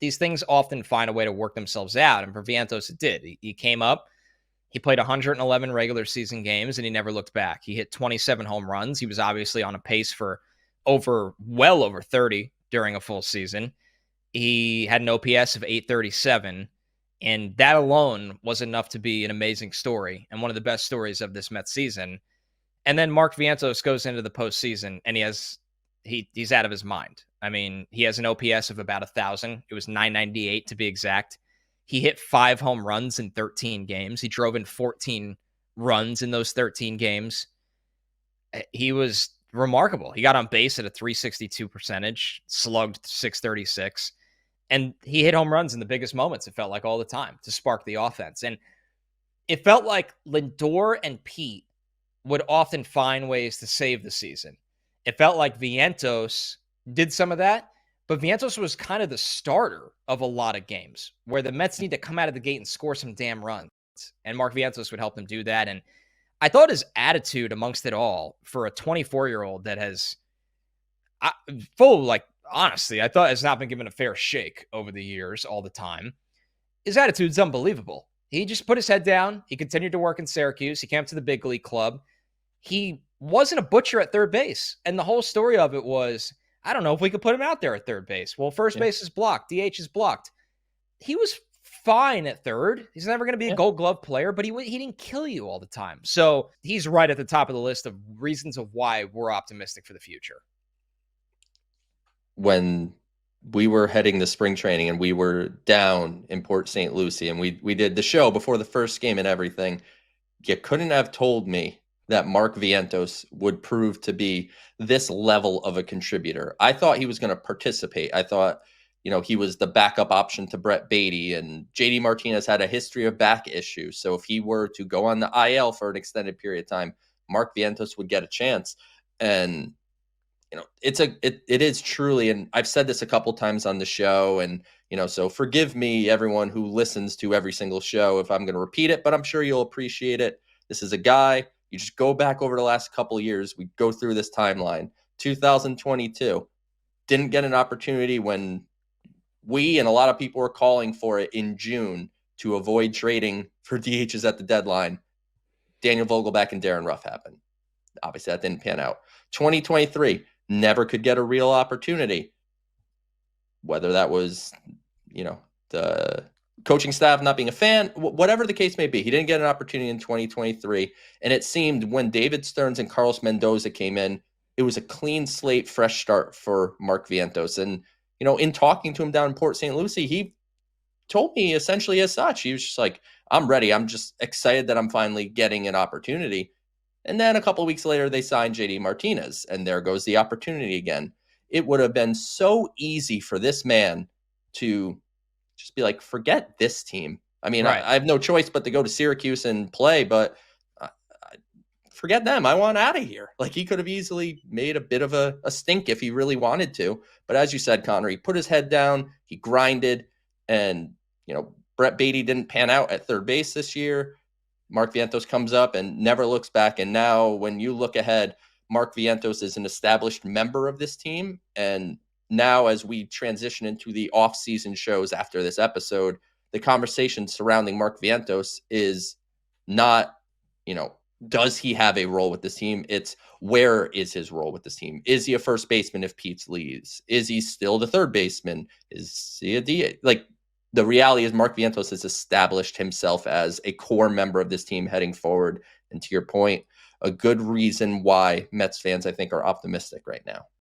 these things often find a way to work themselves out. And for Vientos, it did. He came up, he played 111 regular season games, and he never looked back. He hit 27 home runs. He was obviously on a pace for well over 30 during a full season. He had an OPS of 837, and that alone was enough to be an amazing story and one of the best stories of this Mets season. And then Mark Vientos goes into the postseason, and he's out of his mind. I mean, he has an OPS of about 1,000. It was 998 to be exact. He hit 5 home runs in 13 games. He drove in 14 runs in those 13 games. He was remarkable. He got on base at a 362 percentage, slugged 636, and he hit home runs in the biggest moments, it felt like, all the time to spark the offense. And it felt like Lindor and Pete would often find ways to save the season. It felt like Vientos did some of that, but Vientos was kind of the starter of a lot of games where the Mets need to come out of the gate and score some damn runs. And Mark Vientos would help them do that. And I thought his attitude amongst it all for a 24-year-old that has honestly, I thought has not been given a fair shake over the years all the time. His attitude's unbelievable. He just put his head down. He continued to work in Syracuse. He came up to the big league club. He wasn't a butcher at third base. And the whole story of it was, I don't know if we could put him out there at third base. Well, first base is blocked. DH is blocked. He was fine at third. He's never going to be a Gold Glove player, but he didn't kill you all the time. So he's right at the top of the list of reasons of why we're optimistic for the future. When we were heading to spring training and we were down in Port St. Lucie and we did the show before the first game and everything, you couldn't have told me that Mark Vientos would prove to be this level of a contributor. I thought he was going to participate. I thought, he was the backup option to Brett Beatty, and JD Martinez had a history of back issues. So if he were to go on the IL for an extended period of time, Mark Vientos would get a chance. And, it is truly, and I've said this a couple times on the show, and, so forgive me, everyone who listens to every single show, if I'm going to repeat it, but I'm sure you'll appreciate it. This is a guy. You just go back over the last couple of years. We go through this timeline. 2022, didn't get an opportunity when we and a lot of people were calling for it in June to avoid trading for DHs at the deadline. Daniel Vogelback and Darren Ruff happened. Obviously, that didn't pan out. 2023, never could get a real opportunity. Whether that was, the coaching staff not being a fan, whatever the case may be, he didn't get an opportunity in 2023. And it seemed when David Stearns and Carlos Mendoza came in, it was a clean slate, fresh start for Mark Vientos. And, in talking to him down in Port St. Lucie, he told me essentially as such. He was just like, I'm ready. I'm just excited that I'm finally getting an opportunity. And then a couple of weeks later, they signed JD Martinez, and there goes the opportunity again. It would have been so easy for this man to just be like, forget this team. I mean, right. I have no choice but to go to Syracuse and play, but forget them. I want out of here. Like, he could have easily made a bit of a stink if he really wanted to. But as you said, Connor, he put his head down, he grinded, and, Brett Beatty didn't pan out at third base this year. Mark Vientos comes up and never looks back. And now when you look ahead, Mark Vientos is an established member of this team. And now as we transition into the off-season shows after this episode, the conversation surrounding Mark Vientos is not, does he have a role with this team? It's where is his role with this team? Is he a first baseman if Pete leaves? Is he still the third baseman? Is he a DH? Like, the reality is Mark Vientos has established himself as a core member of this team heading forward. And to your point, a good reason why Mets fans, I think, are optimistic right now.